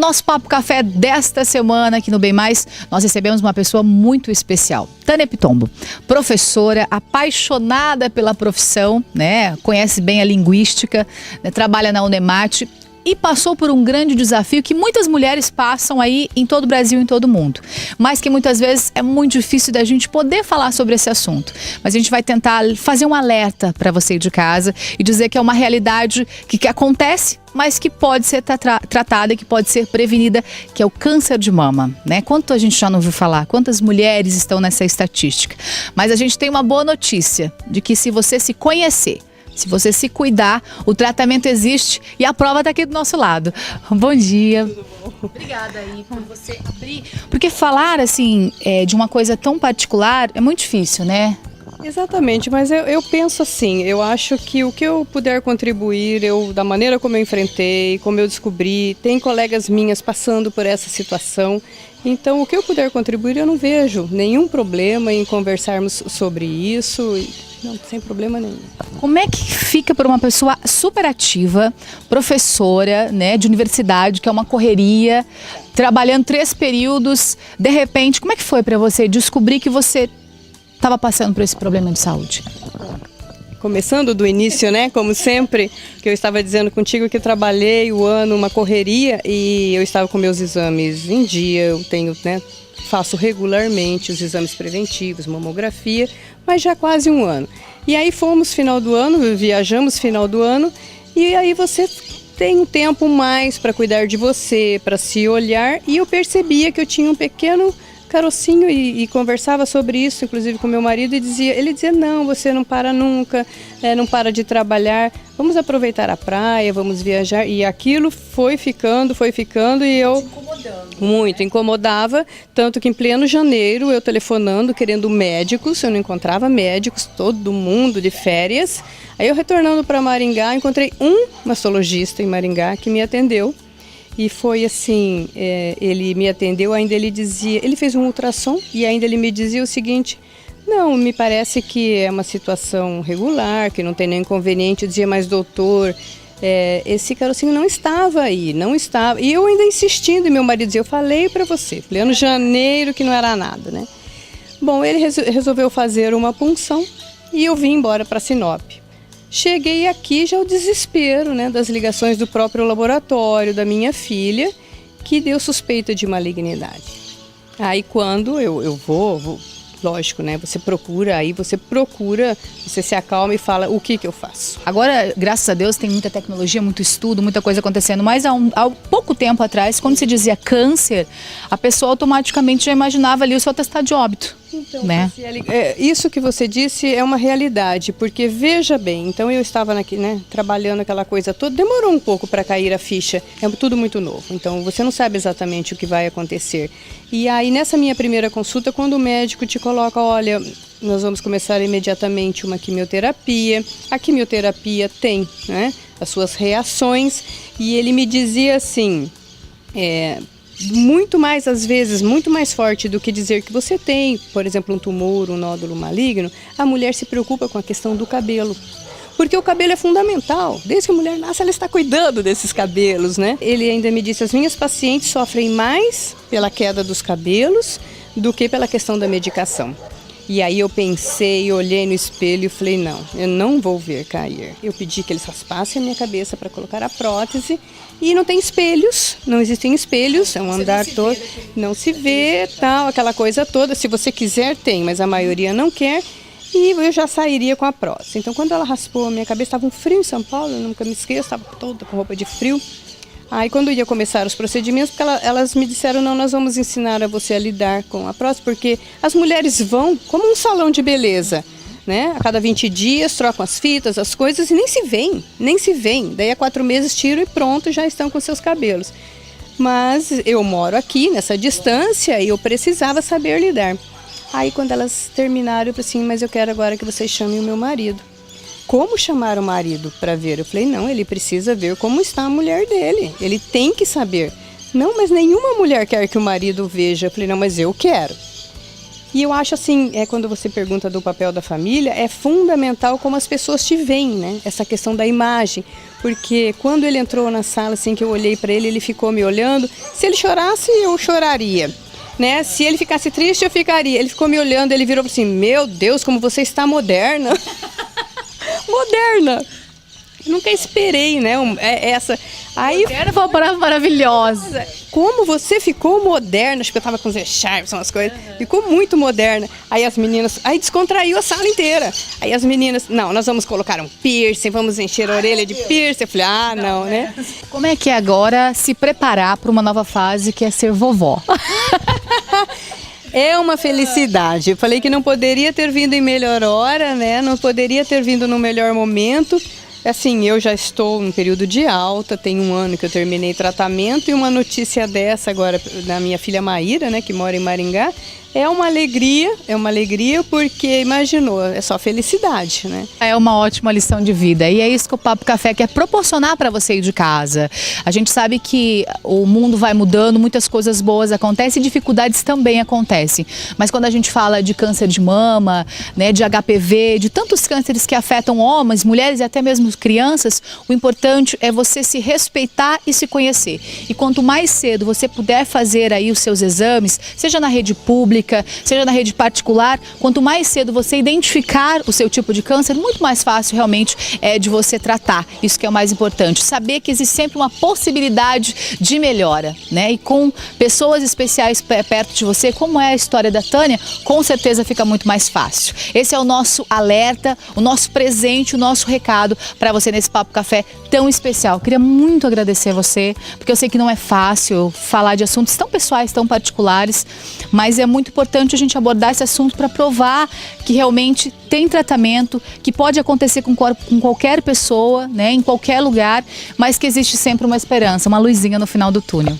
No nosso Papo Café desta semana aqui no Bem Mais, nós recebemos uma pessoa muito especial. Tânia Pitombo, professora, apaixonada pela profissão, né? Conhece bem a linguística, né? Trabalha na Unemate e passou por um grande desafio que muitas mulheres passam aí em todo o Brasil e em todo o mundo. Mas que muitas vezes é muito difícil da gente poder falar sobre esse assunto. Mas a gente vai tentar fazer um alerta para você de casa e dizer que é uma realidade que acontece, mas que pode ser tratada, que pode ser prevenida, que é o câncer de mama, né? Quanto a gente já não ouviu falar? Quantas mulheres estão nessa estatística? Mas a gente tem uma boa notícia, de que se você se conhecer, se você se cuidar, o tratamento existe e a prova está aqui do nosso lado. Bom dia. Tudo bom? Obrigada aí por você abrir. Porque falar assim de uma coisa tão particular é muito difícil, né? Exatamente, mas eu penso assim, eu acho que o que eu puder contribuir, da maneira como eu enfrentei, como eu descobri, tem colegas minhas passando por essa situação, então o que eu puder contribuir eu não vejo nenhum problema em conversarmos sobre isso, não, sem problema nenhum. Como é que fica para uma pessoa super ativa, professora, né, de universidade, que é uma correria, trabalhando 3 períodos, de repente, como é que foi para você descobrir que você estava passando por esse problema de saúde? Começando do início, né? Como sempre, que eu estava dizendo contigo que eu trabalhei o ano, uma correria, e eu estava com meus exames em dia, eu tenho, né? Faço regularmente os exames preventivos, mamografia, mas já há quase um ano. E aí fomos final do ano, viajamos final do ano, e aí você tem um tempo mais para cuidar de você, para se olhar, e eu percebia que eu tinha um pequeno carocinho e conversava sobre isso, inclusive com meu marido, e ele dizia, não, você não para nunca, não para de trabalhar, vamos aproveitar a praia, vamos viajar, e aquilo foi ficando, e eu... Muito, incomodava, tanto que em pleno janeiro eu telefonando, querendo médicos, eu não encontrava médicos, todo mundo de férias, aí eu retornando para Maringá, encontrei um mastologista em Maringá que me atendeu. E foi assim, ele me atendeu, ainda ele fez um ultrassom e ainda ele me dizia o seguinte, não, me parece que é uma situação regular, que não tem nenhum inconveniente. Eu dizia, mas doutor, esse carocinho não estava aí, não estava. E eu ainda insistindo, e meu marido dizia, eu falei para você, pleno janeiro que não era nada, né? Bom, ele resolveu fazer uma punção e eu vim embora para Sinop. Cheguei aqui já o desespero, né, das ligações do próprio laboratório da minha filha, que deu suspeita de malignidade. Aí quando eu vou, lógico, né, você se acalma e fala o que eu faço. Agora, graças a Deus, tem muita tecnologia, muito estudo, muita coisa acontecendo, mas há pouco tempo atrás, quando se dizia câncer, a pessoa automaticamente já imaginava ali o seu atestado de óbito. Então, né? Isso que você disse é uma realidade, porque veja bem, então eu estava aqui, né, trabalhando aquela coisa toda, demorou um pouco para cair a ficha, é tudo muito novo, então você não sabe exatamente o que vai acontecer. E aí nessa minha primeira consulta, quando o médico te coloca, olha, nós vamos começar imediatamente uma quimioterapia, a quimioterapia tem, né, as suas reações, e ele me dizia assim, muito mais, às vezes, muito mais forte do que dizer que você tem, por exemplo, um tumor, um nódulo maligno, a mulher se preocupa com a questão do cabelo. Porque o cabelo é fundamental. Desde que a mulher nasce, ela está cuidando desses cabelos, né? Ele ainda me disse, as minhas pacientes sofrem mais pela queda dos cabelos do que pela questão da medicação. E aí eu pensei, olhei no espelho e falei, não, eu não vou ver cair. Eu pedi que eles raspassem a minha cabeça para colocar a prótese e não tem espelhos, não existem espelhos, é um andar todo, não se vê, tal, aquela coisa toda. Se você quiser, tem, mas a maioria não quer e eu já sairia com a prótese. Então quando ela raspou a minha cabeça, estava um frio em São Paulo, eu nunca me esqueço, estava toda com roupa de frio. Aí quando ia começar os procedimentos, porque elas me disseram, não, nós vamos ensinar a você a lidar com a prótese, porque as mulheres vão como um salão de beleza, né? A cada 20 dias trocam as fitas, as coisas e nem se vêem. Daí a 4 meses tiram e pronto, já estão com seus cabelos. Mas eu moro aqui, nessa distância, e eu precisava saber lidar. Aí quando elas terminaram, eu falei assim, mas eu quero agora que vocês chamem o meu marido. Como chamar o marido para ver? Eu falei, não, ele precisa ver como está a mulher dele. Ele tem que saber. Não, mas nenhuma mulher quer que o marido veja. Eu falei, não, mas eu quero. E eu acho assim, quando você pergunta do papel da família, é fundamental como as pessoas te veem, né? Essa questão da imagem. Porque quando ele entrou na sala, assim, que eu olhei para ele ficou me olhando. Se ele chorasse, eu choraria. Né? Se ele ficasse triste, eu ficaria. Ele ficou me olhando, ele virou assim, meu Deus, como você está moderna. Moderna. Nunca esperei, né? Essa. Aí, Moderna foi uma palavra maravilhosa. como você ficou moderna? Acho que eu tava com os echarpes, umas coisas. Ficou muito moderna. Aí as meninas. Aí descontraiu a sala inteira. Aí as meninas. Não, nós vamos colocar um piercing, vamos encher a orelha de piercing. Eu falei, não, né? Como é que é agora se preparar para uma nova fase que é ser vovó? É uma felicidade. Eu falei que não poderia ter vindo em melhor hora, né? Não poderia ter vindo no melhor momento. Assim, eu já estou em período de alta, tem 1 ano que eu terminei tratamento e uma notícia dessa agora da minha filha Maíra, né, que mora em Maringá, é uma alegria porque, imaginou, é só felicidade, né? É uma ótima lição de vida e é isso que o Papo Café quer proporcionar para você ir de casa. A gente sabe que o mundo vai mudando, muitas coisas boas acontecem e dificuldades também acontecem. Mas quando a gente fala de câncer de mama, né, de HPV, de tantos cânceres que afetam homens, mulheres e até mesmo crianças, o importante é você se respeitar e se conhecer. E quanto mais cedo você puder fazer aí os seus exames, seja na rede pública, seja na rede particular, quanto mais cedo você identificar o seu tipo de câncer, muito mais fácil realmente é de você tratar. Isso que é o mais importante. Saber que existe sempre uma possibilidade de melhora, né? E com pessoas especiais perto de você, como é a história da Tânia, com certeza fica muito mais fácil. Esse é o nosso alerta, o nosso presente, o nosso recado para você nesse Papo Café tão especial. Queria muito agradecer a você, porque eu sei que não é fácil falar de assuntos tão pessoais, tão particulares, mas é muito importante a gente abordar esse assunto para provar que realmente tem tratamento, que pode acontecer com qualquer pessoa, né, em qualquer lugar, mas que existe sempre uma esperança, uma luzinha no final do túnel.